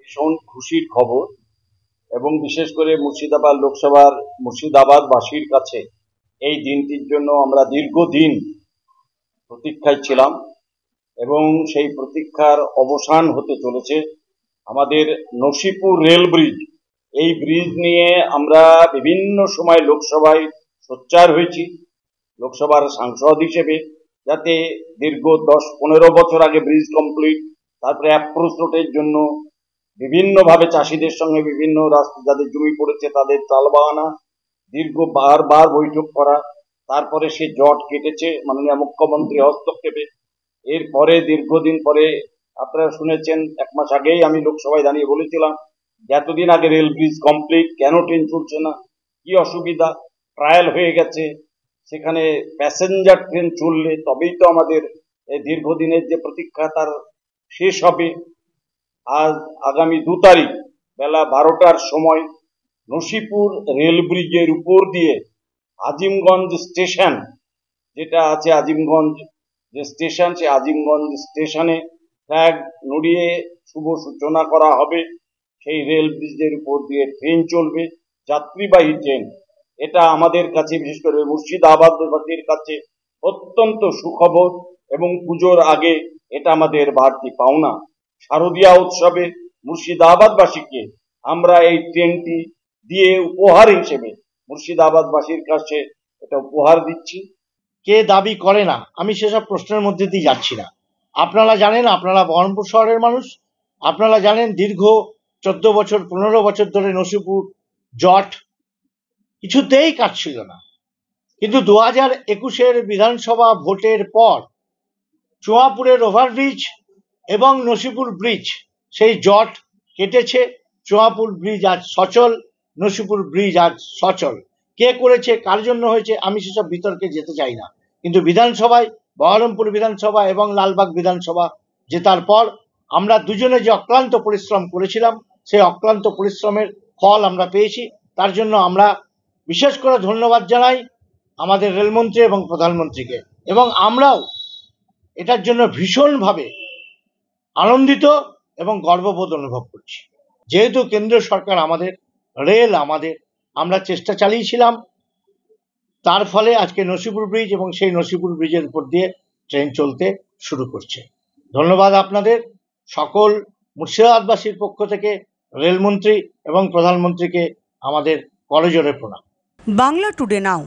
ভীষণ খুশির খবর এবং বিশেষ করে মুর্শিদাবাদবাসীর কাছে এই দিনটির জন্য আমরা দীর্ঘদিন প্রতীক্ষায় ছিলাম এবং সেই প্রতীক্ষার অবসান হতে চলেছে। আমাদের নসিপুর রেল ব্রিজ, এই ব্রিজ নিয়ে আমরা বিভিন্ন সময় লোকসভায় সোচ্চার হয়েছি লোকসভার সাংসদ হিসেবে, যাতে দীর্ঘ 10-15 বছর আগে ব্রিজ কমপ্লিট, তারপরে অ্যাপ্রোচ রোডের জন্য বিভিন্নভাবে চাষিদের সঙ্গে বিভিন্ন রাস্তা যাদের জমি পড়েছে তাদের চাল বাহানা, দীর্ঘ বারবার বৈঠক করা, তারপরে সে জট কেটেছে মাননীয় মুখ্যমন্ত্রী হস্তক্ষেপে। এরপরে দীর্ঘদিন পরে আপনারা শুনেছেন, 1 মাস আগেই আমি লোকসভায় দাঁড়িয়ে বলেছিলাম যে এতদিন আগে রেল ব্রিজ কমপ্লিট, কেন ট্রেন চলছে না, কি অসুবিধা। ট্রায়াল হয়ে গেছে, সেখানে প্যাসেঞ্জার ট্রেন চললে তবেই তো আমাদের দীর্ঘদিনের যে প্রতীক্ষা তার শেষ হবে। আজ আগামী 2 তারিখ বেলা 12টার সময় নসিপুর রেল ব্রিজের উপর দিয়ে আজিমগঞ্জ স্টেশন, যেটা আছে আজিমগঞ্জ যে স্টেশন, সে আজিমগঞ্জ স্টেশনে ফ্ল্যাগ নড়িয়ে শুভ সূচনা করা হবে। সেই রেল ব্রিজের উপর দিয়ে ট্রেন চলবে, যাত্রীবাহী ট্রেন। এটা আমাদের কাছে, বিশেষ করে মুর্শিদাবাদবাসীর কাছে অত্যন্ত সুখবর এবং পুজোর আগে এটা আমাদের বাড়তি পাওনা। শারদীয়া উৎসবে মুর্শিদাবাদবাসীকে আমরা এই ট্রেনটি দিয়ে উপহার হিসেবে মুর্শিদাবাদবাসীর কাছে এটা উপহার দিচ্ছি। কে দাবি করে না, আমি সেসব প্রশ্নের মধ্যে দিয়ে যাচ্ছি না। আপনারা জানেন, আপনারা বহরমপুর শহরের মানুষ, আপনারা জানেন দীর্ঘ 14 বছর 15 বছর ধরে নসিপুর জট কিছুতেই কাটছিল না। কিন্তু 2021-এর বিধানসভা ভোটের পর চুয়াপুরের ওভারব্রিজ এবং নসিপুর ব্রিজ সেই জট কেটেছে। চুয়াপুর ব্রিজ আজ সচল, নসিপুর ব্রিজ আজ সচল। কে করেছে, কার জন্য হয়েছে, আমি সেসব বিতর্কে যেতে চাই না। কিন্তু বিধানসভায়, বহরমপুর বিধানসভা এবং লালবাগ বিধানসভা জেতার পর আমরা দুজনে যে অক্লান্ত পরিশ্রম করেছিলাম, সেই অক্লান্ত পরিশ্রমের ফল আমরা পেয়েছি। তার জন্য আমরা বিশেষ করে ধন্যবাদ জানাই আমাদের রেলমন্ত্রী এবং প্রধানমন্ত্রীকে, এবং আমরাও এটার জন্য ভীষণভাবে আনন্দিত এবং গর্ববোধ অনুভব করছি। যেহেতু কেন্দ্রীয় সরকার আমাদের, রেল আমাদের, আমরা চেষ্টা চালিয়েছিলাম, তার ফলে আজকে নসিপুর ব্রিজ এবং সেই নসিপুর ব্রিজের উপর দিয়ে ট্রেন চলতে শুরু করছে। ধন্যবাদ আপনাদের সকল মুর্শিদাবাদবাসীর পক্ষ থেকে রেলমন্ত্রী এবং প্রধানমন্ত্রীকে আমাদের করজোড়ে প্রণাম। বাংলা টুডে নাও।